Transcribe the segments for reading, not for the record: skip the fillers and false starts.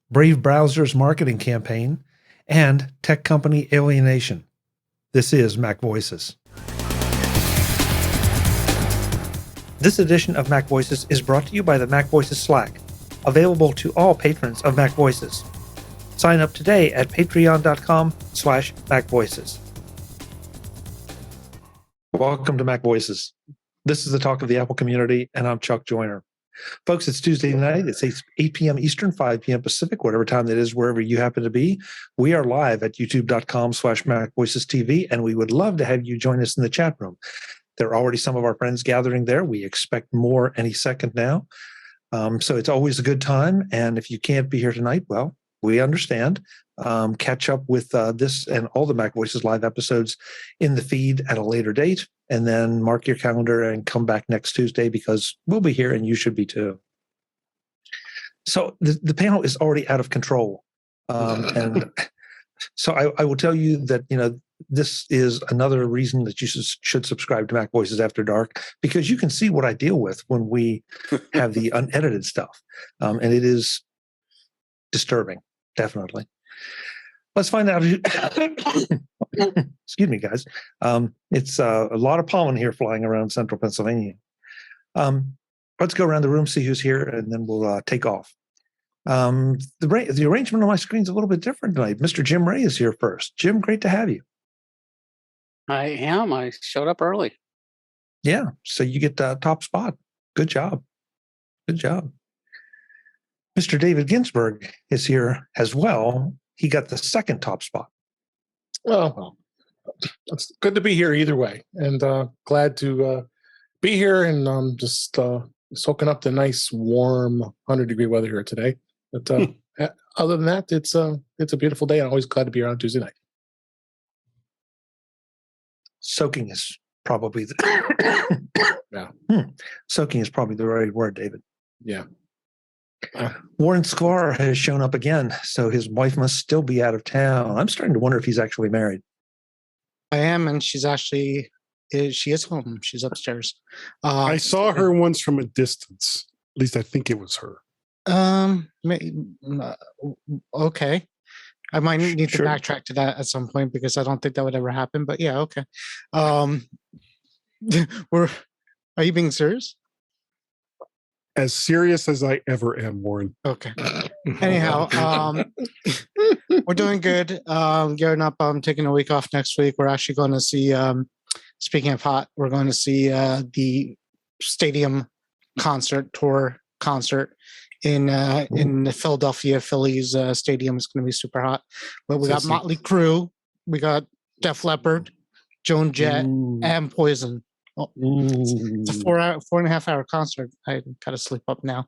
Brave Browser's marketing campaign, and tech company Alienation. This is MacVoices. This edition of MacVoices is brought to you by the MacVoices Slack, available to all patrons of MacVoices. Sign up today at patreon.com/MacVoices. Welcome to MacVoices. This is the talk of the Apple community, and I'm Chuck Joyner. Folks, it's Tuesday night. It's 8 p.m. Eastern, 5 p.m. Pacific, whatever time that is, wherever you happen to be. We are live at youtube.com/MacVoicesTV, and we would love to have you join us in the chat room. There are already some of our friends gathering there. We expect more any second now. So it's always a good time. And if you can't be here tonight, well, we understand. Catch up with this and all the MacVoices live episodes in the feed at a later date. And then mark your calendar and come back next Tuesday because we'll be here and you should be too. So the panel is already out of control. And so I will tell you that, this is another reason that you should subscribe to MacVoices After Dark, because you can see what I deal with when we have the unedited stuff. And it is disturbing, definitely. Let's find out. Excuse me, guys. It's a lot of pollen here flying around central Pennsylvania. Let's go around the room, see who's here, and then we'll take off. The arrangement on my screen is a little bit different tonight. Mr. Jim Ray is here first. Jim, great to have you. I am. I showed up early. Yeah, so you get the top spot. Good job. Good job. Mr. David Ginsburg is here as well. He got the second top spot. Well, it's good to be here either way, and glad to be here and just soaking up the nice, warm 100-degree weather here today. But other than that, it's a beautiful day. I'm always glad to be here on Tuesday night. Soaking is probably the soaking is probably the right word, David. Yeah. Warren Sklar has shown up again, so his wife must still be out of town. I'm starting to wonder if he's actually married. I am, and she is home. She's upstairs. I saw her once from a distance. At least I think it was her. Okay. I might need to backtrack to that at some point because I don't think that would ever happen. But yeah, okay. Are you being serious? As serious as I ever am, Warren. Okay. Anyhow, we're doing good. Gearing up. I'm taking a week off next week. We're actually going to see, speaking of hot, we're going to see the stadium tour concert in the Philadelphia Phillies stadium. Is going to be super hot. But we got Motley Crue, we got Def Leppard, Joan Jett, and Poison. It's a 4.5 hour concert. I gotta sleep up now.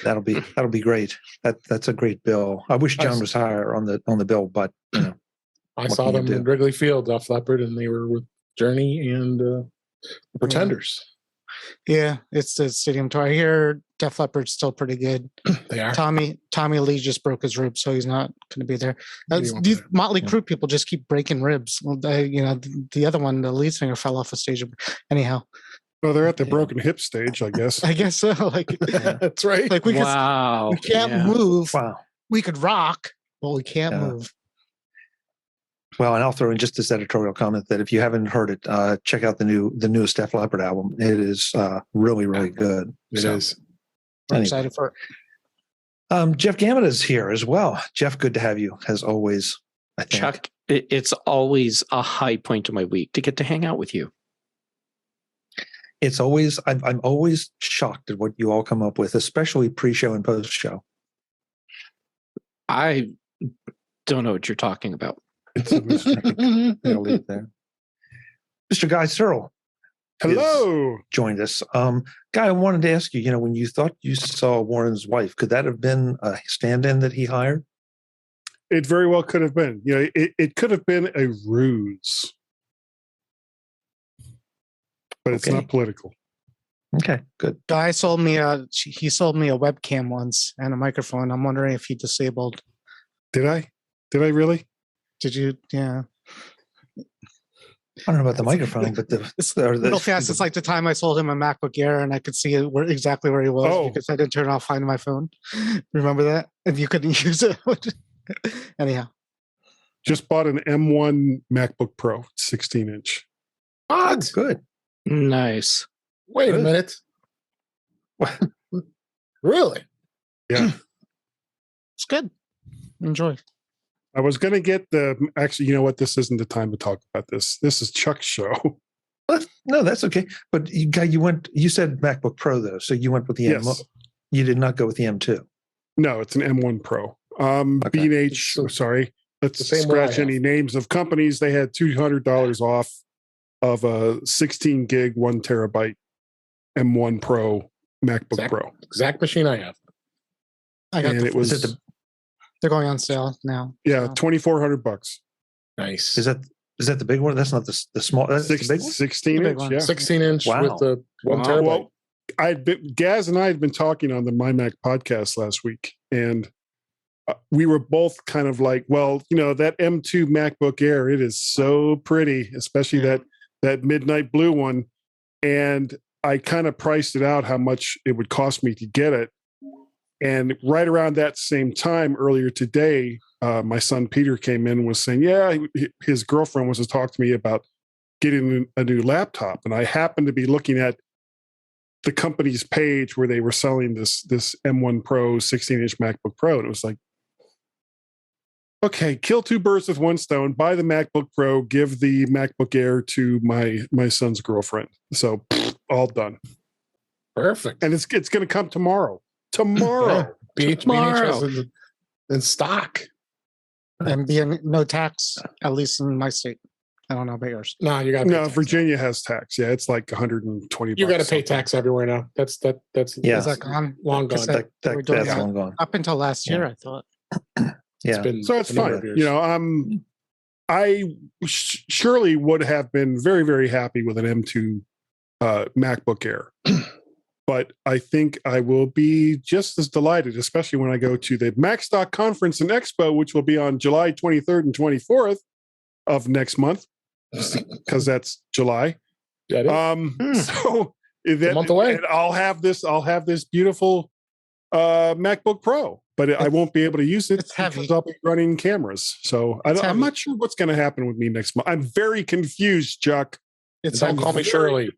That'll be great. That's a great bill. I wish John was higher on the bill, but I saw them in Wrigley Field, Def Leppard, and they were with Journey and the Pretenders. Yeah, it's the stadium tour. I hear Def Leppard's still pretty good. They are. Tommy Lee just broke his ribs, so he's not going to be there. These Motley Crue people just keep breaking ribs. Well, the other one, the lead singer, fell off a stage. Anyhow. Well, they're at the broken hip stage, I guess. I guess so. That's right. Like we can't move. Wow. We could rock, but we can't move. Well, and I'll throw in just this editorial comment that if you haven't heard it, check out the newest Def Leppard album. It is really, really good. It is. I'm excited for it. Jeff Gamet is here as well. Jeff, good to have you as always. I think. Chuck, it's always a high point of my week to get to hang out with you. It's always I'm always shocked at what you all come up with, especially pre-show and post-show. I don't know what you're talking about. It's a mystery. I'll leave it there. Mr. Guy Serle. Hello. Joined us. Guy, I wanted to ask you, when you thought you saw Warren's wife, could that have been a stand-in that he hired? It very well could have been. It could have been a ruse. But it's not political. Okay, good. Guy sold me he sold me a webcam once and a microphone. I'm wondering if he disabled. Did I really? Did you? Yeah. I don't know about the microphone, but It's or real fast. It's like the time I sold him a MacBook Air, and I could see exactly where he was because I didn't turn off Find My Phone. Remember that? And you couldn't use it. Anyhow, Just bought an M1 MacBook Pro, 16-inch. What? good. Nice. Wait a minute. Really? Yeah. it's good. Enjoy. I was going to get actually, you know what? This isn't the time to talk about this. This is Chuck's show. No, that's okay. But you said MacBook Pro though, so you went with the M. Yes. You did not go with the M2. No, it's an M1 Pro. B&H, sorry. Let's scratch any names of companies. They had $200 off of a 16 gig, 1 terabyte M1 Pro MacBook Pro. Exact machine I have. I got And it was they're going on sale now. yeah, so. $2,400. Nice. Is that the big one? That's not the small. That's the big one. 16 The big inch. one. Yeah. 16-inch Wow. with the 1 Wow. terabyte. Well, Gaz and I had been talking on the My Mac podcast last week, and we were both kind of like, well, you know, that M2 MacBook Air, it is so pretty, especially that midnight blue one. And I kind of priced it out how much it would cost me to get it. And right around that same time, earlier today, my son Peter came in and was saying, yeah, his girlfriend was to talk to me about getting a new laptop. And I happened to be looking at the company's page where they were selling this M1 Pro 16-inch MacBook Pro. And it was like, okay, kill two birds with one stone, buy the MacBook Pro, give the MacBook Air to my son's girlfriend. So all done. Perfect. And it's going to come tomorrow. Tomorrow. BHS in stock. And being no tax, at least in my state. I don't know about yours. No, you got No, Virginia has tax. Yeah, it's like 120 You got to bucks pay something. tax everywhere now. That's Yeah. Is that gone? long gone. Because That, we're doing that's that. long gone. Up until last year, I thought. Yeah. been So it's a number fine. of years. You know, I surely would have been very, very happy with an M2 MacBook Air. But I think I will be just as delighted, especially when I go to the MacStock Conference and Expo, which will be on July 23rd and 24th of next month, because that's July. That is. So a month away. and I'll have this beautiful MacBook Pro, but I won't be able to use it It's heavy. because I'll be running cameras. So It's I'm heavy. not sure what's going to happen with me next month. I'm very confused, Chuck. Don't call me Shirley.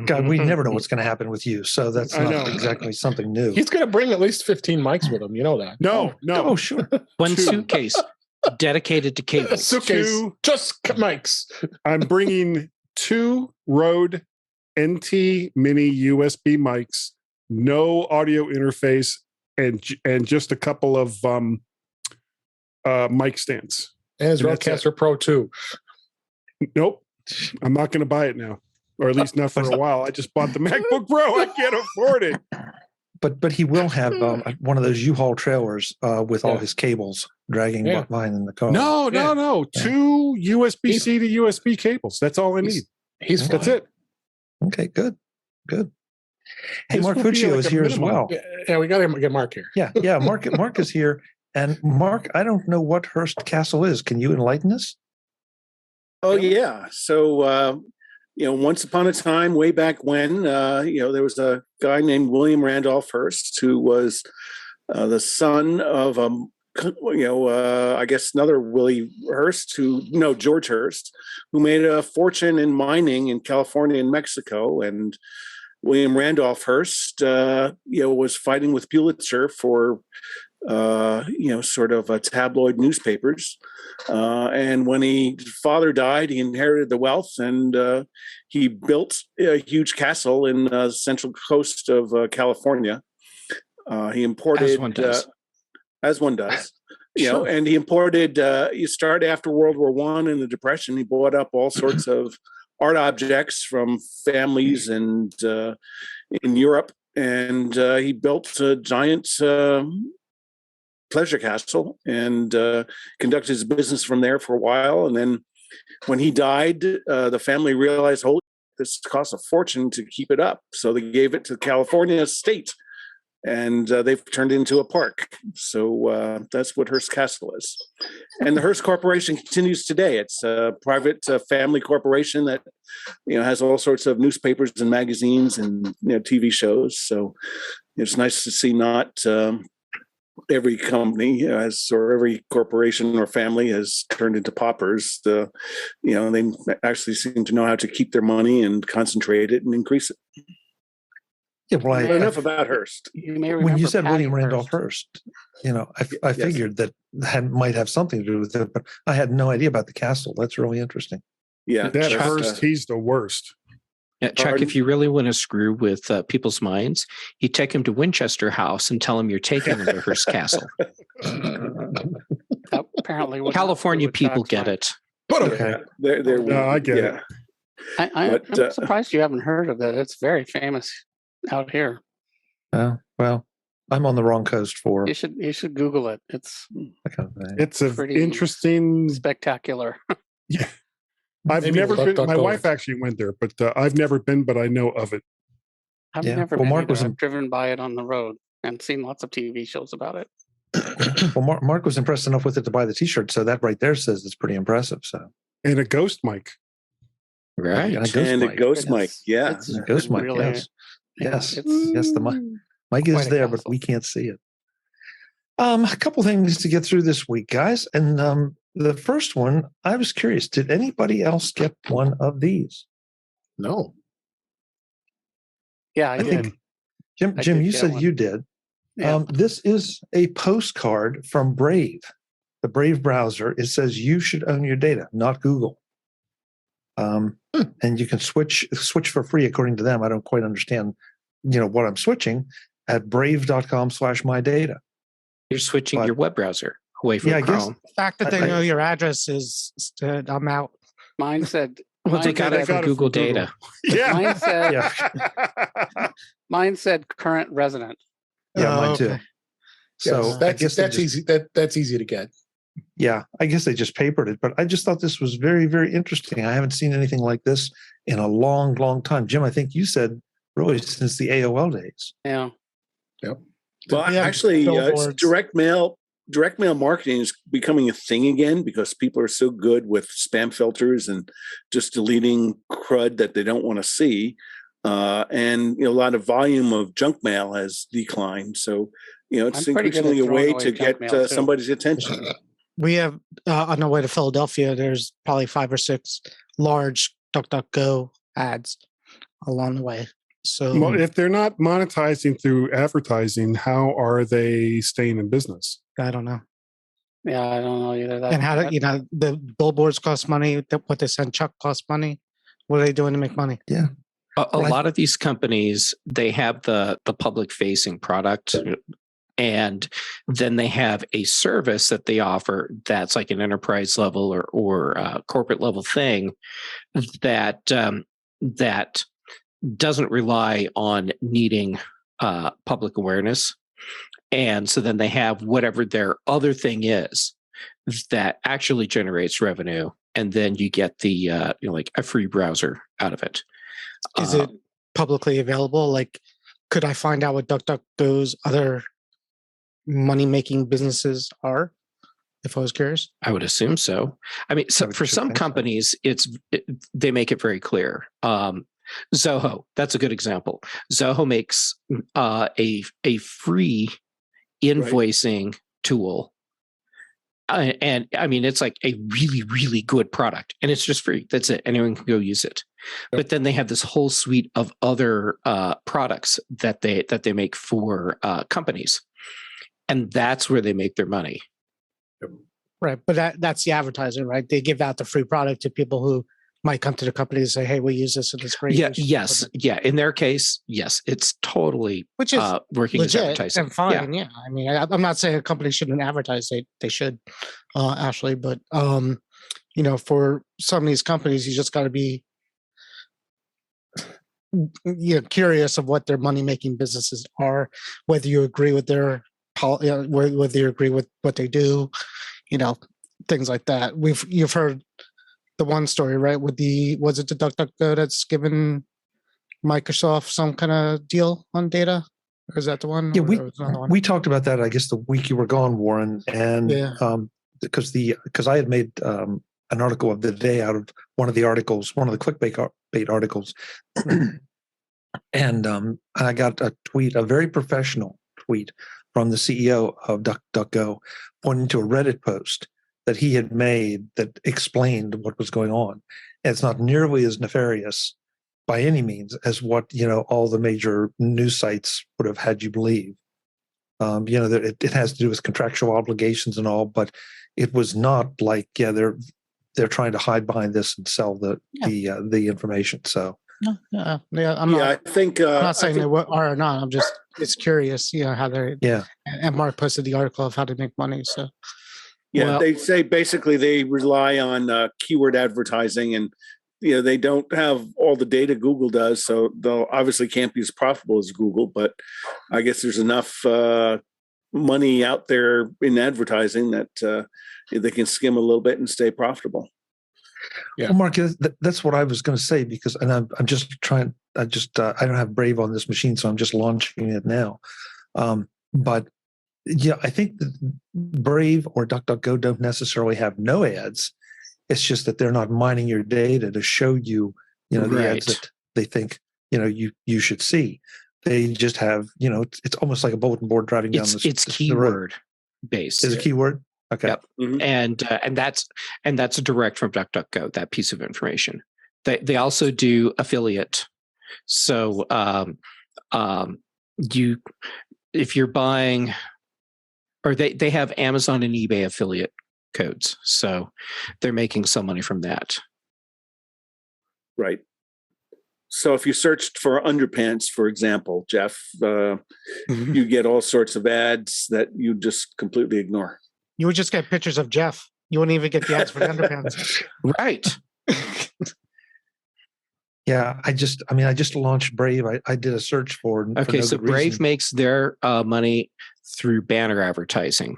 God, we never know what's going to happen with you, so that's I not know. exactly something new. He's going to bring at least 15 mics with him. You know that. No. Oh, sure. One Two. suitcase dedicated to A cables. suitcase. Two. Just mics. I'm bringing 2 Rode NT Mini USB mics, no audio interface, and just a couple of mic stands. And his And that's Rodecaster Pro 2. Nope, I'm not going to buy it now, or at least not for a while. I just bought the MacBook Pro. I can't afford it. But he will have one of those U-Haul trailers with all Yeah. his cables dragging Yeah. behind in the car. No. Yeah. 2 USB-C to USB cables. That's all I need. He's That's fine. it. Okay, good. Hey, This Mark will be Fuccio like is a here as minimum. well. Yeah, we got to get Mark here. Yeah. Mark is here. And Mark, I don't know what Hearst Castle is. Can you enlighten us? Oh yeah. So once upon a time, way back when, there was a guy named William Randolph Hearst who was the son of I guess another George Hearst, who made a fortune in mining in California and Mexico. And William Randolph Hearst, was fighting with Pulitzer for sort of tabloid newspapers. And when his father died, he inherited the wealth, and he built a huge castle in the central coast of California. He imported, as one does. Sure. And he imported. He started after World War I and the Depression. He bought up all sorts of art objects from families and in Europe, and he built a giant pleasure castle and conducted his business from there for a while. And then when he died, the family realized, holy, this costs a fortune to keep it up. So they gave it to California state and they've turned it into a park. So that's what Hearst Castle is. And the Hearst Corporation continues today. It's a private family corporation that has all sorts of newspapers and magazines and TV shows. So it's nice to see not every company or every corporation or family has turned into paupers. They actually seem to know how to keep their money and concentrate it and increase it. Yeah, well, Enough about Hearst. You may when you remember said Patty William Randolph Hearst, I figured that might have something to do with it, but I had no idea about the castle. That's really interesting. Yeah, That Hearst, he's the worst. Yeah, Chuck, Pardon? if you really want to screw with people's minds, you take them to Winchester House and tell them you're taking them to Hearst Castle. Apparently, what California people get it. Okay. I get it. I'm surprised you haven't heard of it. It's very famous out here. Well, I'm on the wrong coast for You should Google it. It's that kind of thing. It's a Pretty interesting. spectacular. Yeah, I've Maybe never been. My DuckDuckGo. wife actually went there, but I've never been. But I know of it. I've Yeah. never Well, been Mark was either. in- I've driven by it on the road and seen lots of TV shows about it. Well, Mark was impressed enough with it to buy the T-shirt, so that right there says it's pretty impressive. So, And a ghost mic. Right. and a ghost And mic. a ghost mic. Yeah. It's A ghost mic. really- Yes, yes, it's- yes. The mic is Quite a there, but castle. we can't see it. A couple things to get through this week, guys. And the first one, I was curious: did anybody else get one of these? No. Yeah, I I did. think Jim. I Jim, did you get said one. you did. Yeah. This is a postcard from Brave, the Brave browser. It says you should own your data, not Google. And you can switch for free according to them. I don't quite understand, what I'm switching at brave.com/mydata. You're switching But- your web browser away from Yeah, I guess- Chrome. The fact that they I- know your address is I'm out. Mine said. Well, they mine got said- it from Google data. Yeah. Mine said. Yeah. Mine said current resident. Yeah, mine too. Okay. So Yes, I that's guess they just- easy. That's easy to get. Yeah, I guess they just papered it, but I just thought this was very, very interesting. I haven't seen anything like this in a long, long time. Jim, I think you said really since the AOL days. Yeah. Well, Yeah, actually, billboards. direct mail marketing is becoming a thing again because people are so good with spam filters and just deleting crud that they don't want to see. And a lot of volume of junk mail has declined. So, it's I'm pretty good at increasingly a throwing way away to junk get mail, too. somebody's attention. We have on our way to Philadelphia. There's probably 5 or 6 large DuckDuckGo ads along the way. So Well, if they're not monetizing through advertising, how are they staying in business? I don't know. Yeah, I don't know either. And how do the billboards cost money? What they send Chuck costs money. What are they doing to make money? A Well, I- lot of these companies, they have the public facing product, and then they have a service that they offer that's like an enterprise level or corporate level thing that that doesn't rely on needing public awareness. And so then they have whatever their other thing is that actually generates revenue, and then you get the like a free browser out of it. Is it publicly available? Like, could I find out what DuckDuckGo's other money-making businesses are? If I was curious. I would assume so. I mean, I would for sure some think so. companies, they make it very clear. Zoho, that's a good example. Zoho makes a free invoicing tool, and I mean it's like a really, really good product, and it's just free. That's it. Anyone can go use it. But then they have this whole suite of other products that they make for companies, and that's where they make their money. Right. But that's the advertising, right? They give out the free product to people who might come to the company and say, hey, we use this and it's great. Yeah. We should Yes. support it." Yeah. In their case, yes, it's totally Which is working as legit advertising. and fine. Yeah. I mean, I'm not saying a company shouldn't advertise. They should, actually. But, for some of these companies, you just got to be curious of what their money-making businesses are, whether you agree with their whether you agree with what they do, things like that. You've heard the one story, right? Was it the DuckDuckGo that's given Microsoft some kind of deal on data? Is that the one? Yeah, Or was it another one? we talked about that, I guess, the week you were gone, Warren, and Yeah. because I had made an article of the day out of one of the clickbait articles, and I got a tweet, a very professional tweet from the CEO of DuckDuckGo, pointing to a Reddit post that he had made that explained what was going on. And it's not nearly as nefarious by any means as what all the major news sites would have had you believe. That it has to do with contractual obligations and all, but it was not like they're trying to hide behind this and sell the information. So I'm I think I'm not saying they are or not. It's curious, how they're And Mark posted the article of how to make money. So they say basically they rely on keyword advertising, and they don't have all the data Google does, so they'll obviously can't be as profitable as Google. But I guess there's enough money out there in advertising that they can skim a little bit and stay profitable. Yeah. Well, Mark, that's what I was going to say, because, and I'm just trying. I don't have Brave on this machine, so I'm just launching it now. But I think that Brave or DuckDuckGo don't necessarily have no ads. It's just that they're not mining your data to show you, the ads that they think you should see. They just have, it's almost like a bulletin board driving down the. It's keyword based. Is it keyword? Okay. Yep. Mm-hmm. And that's direct from DuckDuckGo, that piece of information. They also do affiliate. So if you're buying, or they have Amazon and eBay affiliate codes, so they're making some money from that. Right. So if you searched for underpants, for example, Jeff, you get all sorts of ads that you just completely ignore. You would just get pictures of Jeff. You wouldn't even get the ads for the underpants. Right. Yeah, I just launched Brave. I did a search for. Okay, so Brave makes their money through banner advertising.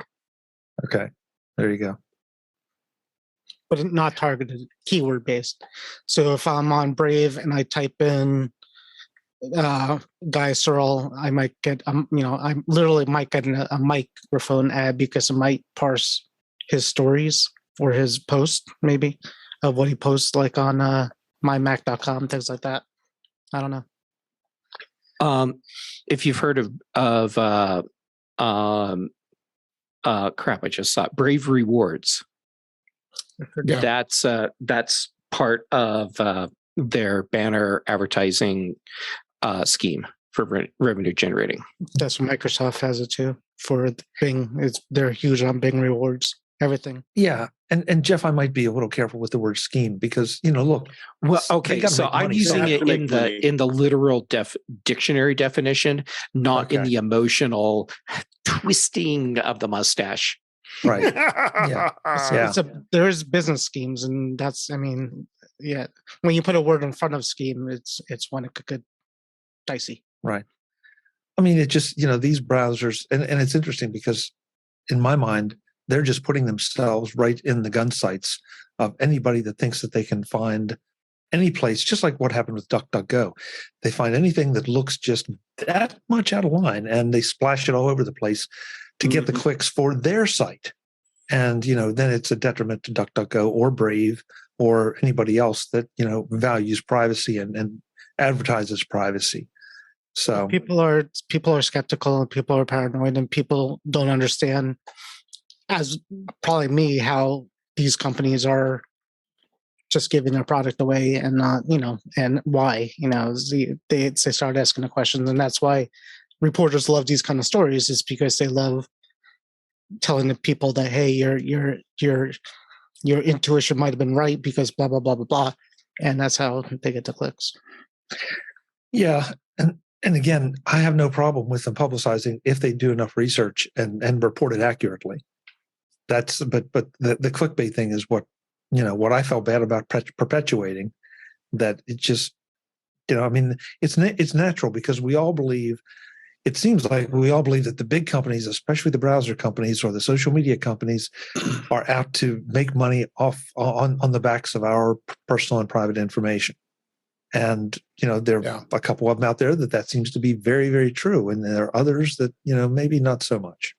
Okay, there you go. But not targeted, keyword based. So if I'm on Brave and I type in Guy Serle, I might get I literally might get a microphone ad because it might parse his stories or his post, maybe, of what he posts, like on mymac.com, things like that. I don't know. If you've heard of crap, I just saw it, Brave Rewards. Yeah. That's part of their banner advertising scheme for revenue generating. That's what Microsoft has it too for Bing. They're huge on Bing rewards, everything. Yeah, and Jeff, I might be a little careful with the word scheme because look. Well, okay, so I'm using it in the literal dictionary definition, not in the emotional twisting of the mustache. Right. Yeah. There's business schemes, and that's when you put a word in front of scheme, it's when it could get dicey. Right. I mean, it just these browsers, and it's interesting because in my mind they're just putting themselves right in the gun sights of anybody that thinks that they can find any place, just like what happened with DuckDuckGo. They find anything that looks just that much out of line and they splash it all over the place to get the clicks for their site. And, then it's a detriment to DuckDuckGo or Brave or anybody else that, values privacy and advertises privacy. So people are skeptical and people are paranoid and people don't understand, as probably me, how these companies are just giving their product away and not, and why, they start asking the questions. And that's why reporters love these kind of stories, is because they love telling the people that, hey, your intuition might have been right because blah, blah, blah, blah, blah. And that's how they get the clicks. Yeah. And again, I have no problem with them publicizing if they do enough research and report it accurately. But the clickbait thing is what I felt bad about perpetuating, that it just, it's natural because we all believe, it seems like we all believe that the big companies, especially the browser companies or the social media companies, are out to make money on the backs of our personal and private information. And, there are Yeah. a couple of them out there that seems to be very, very true. And there are others that, maybe not so much.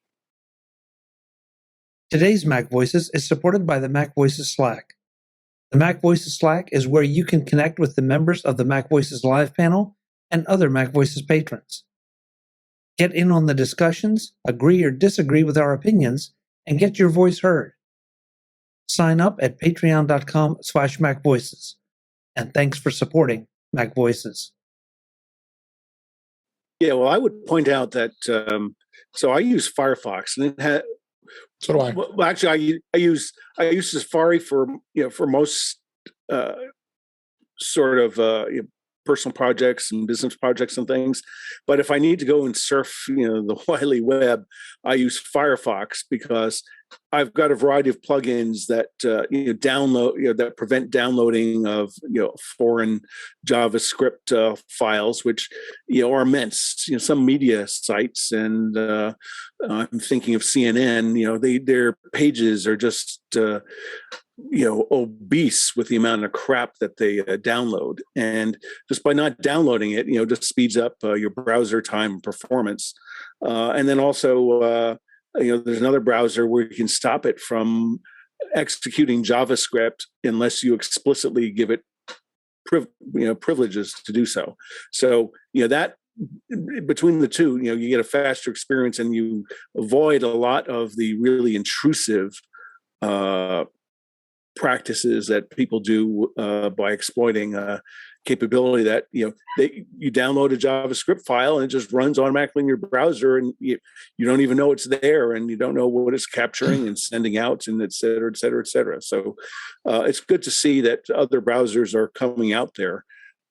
Today's Mac Voices is supported by the Mac Voices Slack. The Mac Voices Slack is where you can connect with the members of the Mac Voices Live panel and other Mac Voices patrons. Get in on the discussions, agree or disagree with our opinions, and get your voice heard. Sign up at patreon.com/MacVoices. And thanks for supporting Mac Voices. Yeah, well, I would point out that so I use Firefox, and it had. So do I. Well, actually, I use Safari for most sort of personal projects and business projects and things. But if I need to go and surf, the wily web, I use Firefox because I've got a variety of plugins that download, that prevent downloading of foreign JavaScript files, which are immense. Some media sites, and I'm thinking of CNN. Their pages are just obese with the amount of crap that they download, and just by not downloading it, just speeds up your browser time and performance. And then also, there's another browser where you can stop it from executing JavaScript unless you explicitly give it privileges to do so. So that between the two, you get a faster experience, and you avoid a lot of the really intrusive practices that people do by exploiting capability that you download a JavaScript file and it just runs automatically in your browser, and you don't even know it's there, and you don't know what it's capturing and sending out, and et cetera, et cetera, et cetera. So it's good to see that other browsers are coming out there.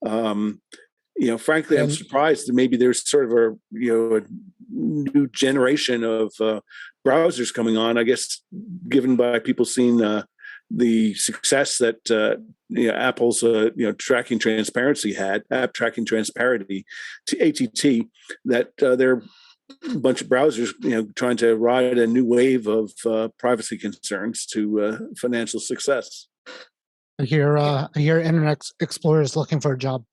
Frankly, I'm surprised that maybe there's sort of a new generation of browsers coming on. I guess given by people seeing the success that Apple's tracking transparency had, app tracking transparency to ATT, that there are a bunch of browsers trying to ride a new wave of privacy concerns to financial success. I hear Internet Explorer is looking for a job.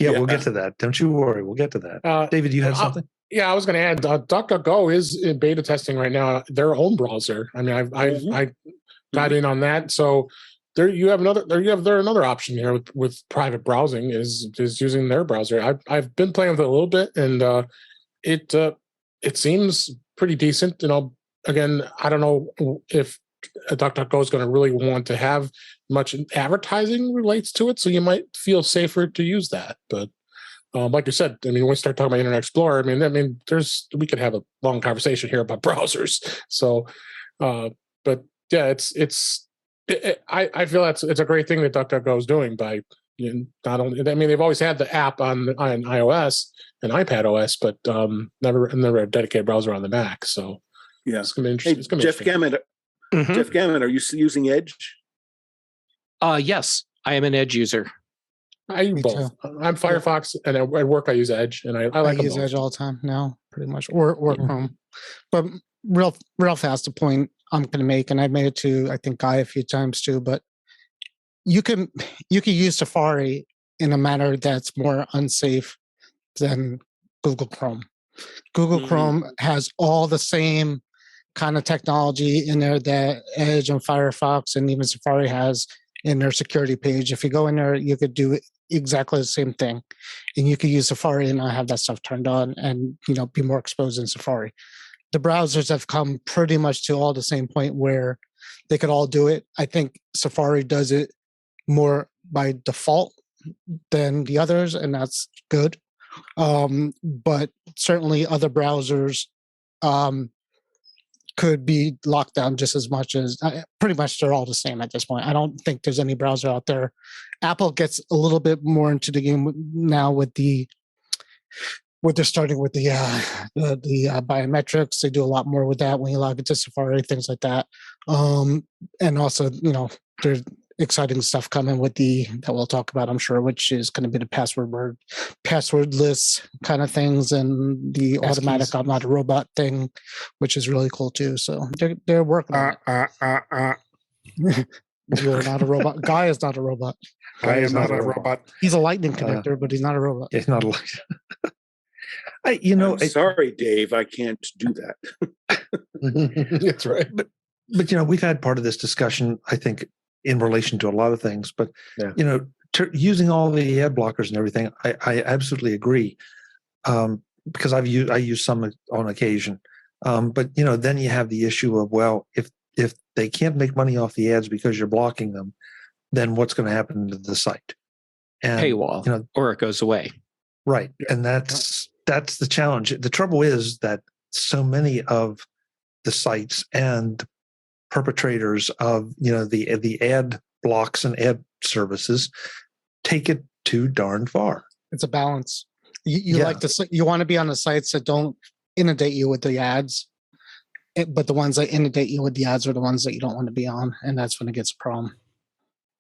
Yeah, we'll get to that. Don't you worry. We'll get to that. David, you had something? Yeah, I was going to add, DuckDuckGo is in beta testing right now, their own browser. I mean, I got in on that. So there you have another option here with private browsing is using their browser. I've been playing with it a little bit, and it seems pretty decent. Again, I don't know if DuckDuckGo is going to really want to have much advertising relates to it, so you might feel safer to use that. But like you said, I mean, when we start talking about Internet Explorer, we could have a long conversation here about browsers. So, but yeah, I feel it's a great thing that DuckDuckGo is doing by not only. They've always had the app on iOS and iPad OS, but never a dedicated browser on the Mac. So yeah, it's going to be interesting. Hey, it's gonna be Jeff Gamet. Mm-hmm. Jeff Gamet, are you using Edge? Yes, I am an Edge user. I use both. I'm Firefox, and at work I use Edge, and I like use Edge all the time now, pretty much, or Chrome. But real fast, the point I'm going to make, and I've made it to I think Guy a few times too. But you can use Safari in a manner that's more unsafe than Google Chrome. Google Chrome has all the same kind of technology in there that Edge and Firefox and even Safari has in their security page. If you go in there, you could do exactly the same thing, and you could use Safari and not have that stuff turned on, and be more exposed in Safari. The browsers have come pretty much to all the same point where they could all do it. I think Safari does it more by default than the others, and that's good. But certainly other browsers could be locked down just as much as pretty much they're all the same at this point. I don't think there's any browser out there. Apple gets a little bit more into the game now with what they're starting with the biometrics. They do a lot more with that when you log into Safari, things like that. And also, there's exciting stuff coming with that we'll talk about, I'm sure, which is going to be the passwordless kind of things, and the automatic I'm not a robot thing, which is really cool too. So they're working on it. You're not a robot. Guy is not a robot. I am not a robot. He's a lightning connector, but he's not a robot. It's not a I'm sorry, Dave, I can't do that. That's right. but we've had part of this discussion, I think, in relation to a lot of things. But Yeah. using all the ad blockers and everything, I absolutely agree, because I use some on occasion. But then you have the issue of, well, if they can't make money off the ads because you're blocking them, then what's going to happen to the site? And Paywall, or it goes away. Right, and that's the challenge. The trouble is that so many of the sites and perpetrators of the ad blocks and ad services take it too darn far. It's a balance. You like you want to be on the sites that don't inundate you with the ads, but the ones that inundate you with the ads are the ones that you don't want to be on, and that's when it gets a problem.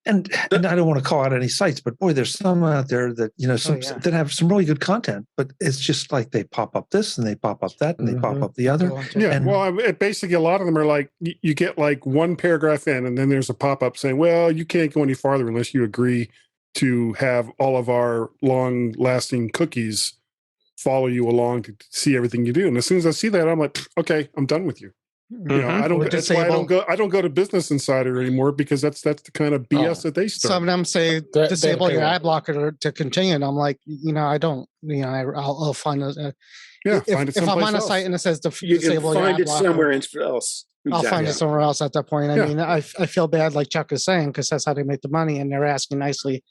And I don't want to call out any sites, but boy, there's some out there that that have some really good content, but it's just like they pop up this and they pop up that and they pop up the other. Yeah, And basically a lot of them are like you get like one paragraph in, and then there's a pop up saying, "Well, you can't go any farther unless you agree to have all of our long lasting cookies follow you along to see everything you do." And as soon as I see that, I'm like, okay, I'm done with you. I don't. That's why I don't go. I don't go to Business Insider anymore, because that's the kind of BS that they start. Some of them say disable your ad blocker to continue, and I'm like, I don't. I'll find those. If I'm on a site and it says You disable can your find ad it blocker, somewhere else. I'll find it somewhere else at that point. I mean, I feel bad, like Chuck is saying, because that's how they make the money, and they're asking nicely,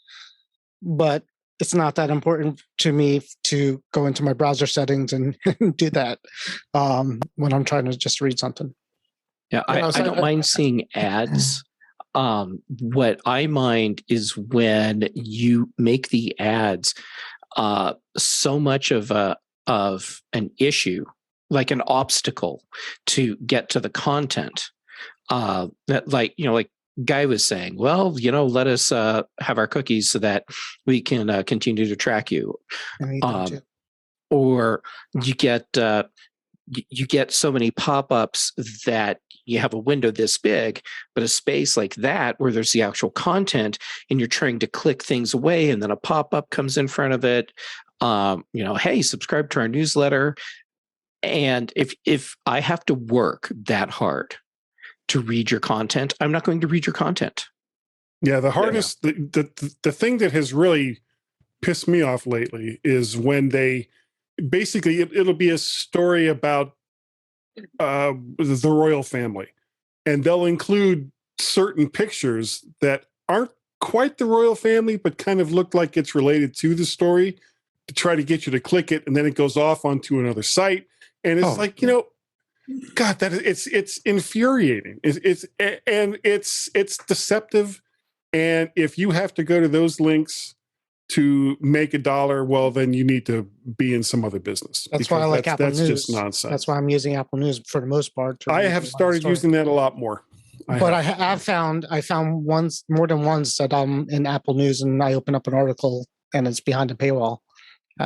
but it's not that important to me to go into my browser settings and do that when I'm trying to just read something. Yeah, I don't mind seeing ads. What I mind is when you make the ads so much of an issue, like an obstacle to get to the content. That like Guy was saying, well, let us have our cookies so that we can continue to track you. Or you get so many pop-ups that you have a window this big, but a space like that where there's the actual content and you're trying to click things away, and then a pop-up comes in front of it. Hey, subscribe to our newsletter. And if I have to work that hard to read your content, I'm not going to read your content. Yeah, the hardest, the thing that has really pissed me off lately is when they basically it'll be a story about the royal family, and they'll include certain pictures that aren't quite the royal family, but kind of look like it's related to the story to try to get you to click it, and then it goes off onto another site, and it's God, that it's infuriating. It's deceptive, and if you have to go to those links to make $1, well, then you need to be in some other business. That's why I like Apple News. That's just nonsense. That's why I'm using Apple News for the most part. I have started using that a lot more. I found more than once that I'm in Apple News and I open up an article and it's behind a paywall.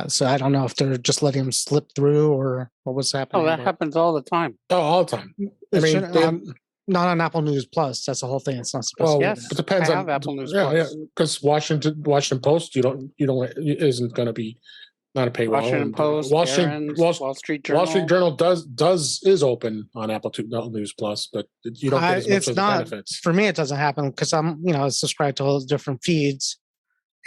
So I don't know if they're just letting them slip through or what's happening. Oh, that happens all the time. Oh, all the time. I mean, not on Apple News Plus. That's the whole thing. It's not supposed well, to. Yes, it depends I on have Apple News Yeah, Plus. because Washington Post, isn't going to be not a paywall. Washington Post, Wall Street Journal. Wall Street Journal is open on Apple News Plus, but you don't get as much of the benefits. For me, it doesn't happen because I'm subscribed to all those different feeds,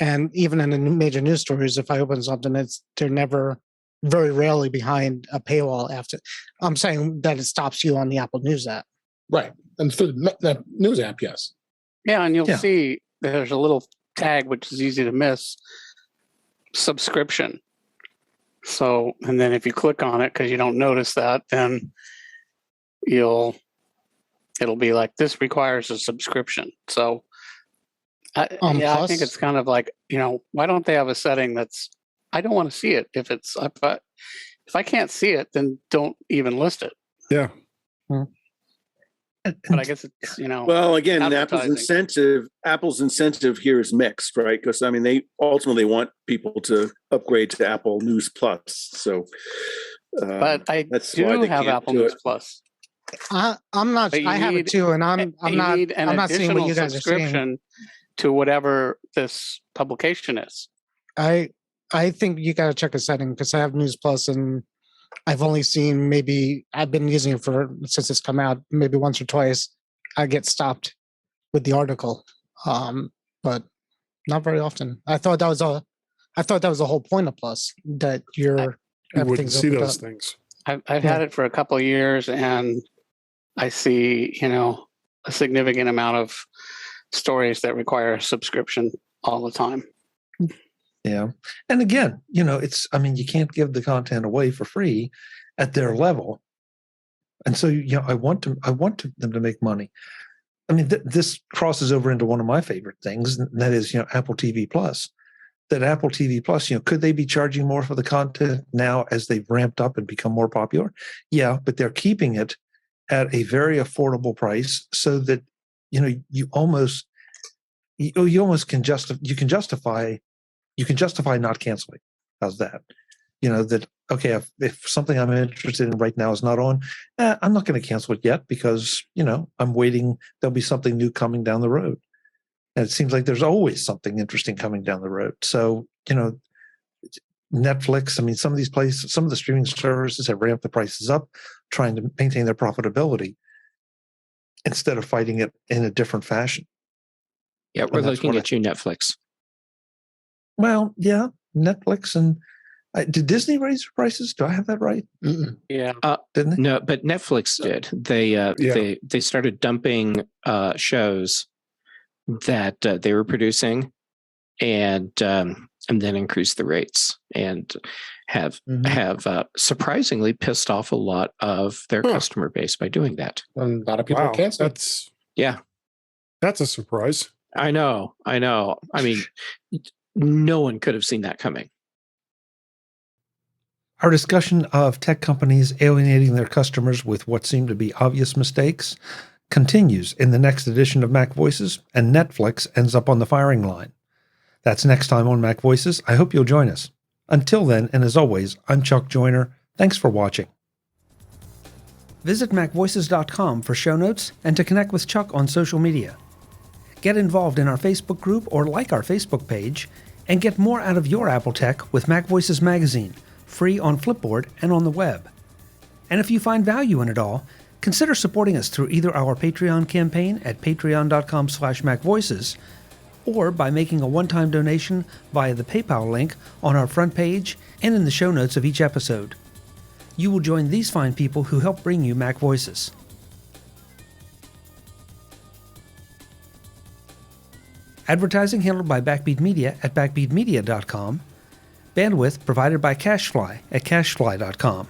and even in the major news stories, if I open something, they're never, very rarely behind a paywall. After I'm saying that it stops you on the Apple News app, right? And through the news app, yes. Yeah, and you'll see there's a little tag which is easy to miss: subscription. So, and then if you click on it because you don't notice that, then it'll be like, this requires a subscription. So, I think it's kind of like, why don't they have a setting that's, I don't want to see it. If I can't see it, then don't even list it. Yeah. But I guess it's, Well, again, Apple's incentive here is mixed, right? Because they ultimately want people to upgrade to Apple News Plus. So, but I do have Apple News Plus. I'm not. But you I have it need- too, and I'm You not. need an I'm not seeing what additional you guys are seeing. subscription to whatever this publication is. I think you got to check a setting because I have News Plus and I've only seen I've been using it since it's come out maybe once or twice. I get stopped with the article, but not very often. I thought that was the whole point of Plus, that You wouldn't everything's see opened those up. things. I've had it for a couple of years, and I see a significant amount of stories that require a subscription all the time. Yeah. And again, you can't give the content away for free at their level. And so, I want them to make money. I mean, this crosses over into one of my favorite things, and that is, Apple TV Plus. That Apple TV Plus, could they be charging more for the content now as they've ramped up and become more popular? Yeah, but they're keeping it at a very affordable price so that, you almost can justify not canceling. How's that? That, okay, if something I'm interested in right now is not on, I'm not going to cancel it yet because, I'm waiting. There'll be something new coming down the road. And it seems like there's always something interesting coming down the road. So, Netflix, I mean, some of the streaming services have ramped the prices up, trying to maintain their profitability instead of fighting it in a different fashion. Yeah, we're looking at you, Netflix. Well, yeah, Netflix and did Disney raise their prices? Do I have that right? Yeah. Didn't they? No, but Netflix did. They started dumping shows that they were producing, and then increased the rates, and have surprisingly pissed off a lot of their customer base by doing that. And a lot of people cancel. That's a surprise. I know. I mean, no one could have seen that coming. Our discussion of tech companies alienating their customers with what seem to be obvious mistakes continues in the next edition of Mac Voices, and Netflix ends up on the firing line. That's next time on Mac Voices. I hope you'll join us. Until then, and as always, I'm Chuck Joyner. Thanks for watching. Visit MacVoices.com for show notes and to connect with Chuck on social media. Get involved in our Facebook group or like our Facebook page, and get more out of your Apple tech with Mac Voices magazine, free on Flipboard and on the web. And if you find value in it all, consider supporting us through either our Patreon campaign at patreon.com/MacVoices or by making a one-time donation via the PayPal link on our front page and in the show notes of each episode. You will join these fine people who help bring you Mac Voices. Advertising handled by Backbeat Media at backbeatmedia.com. Bandwidth provided by CashFly at cashfly.com.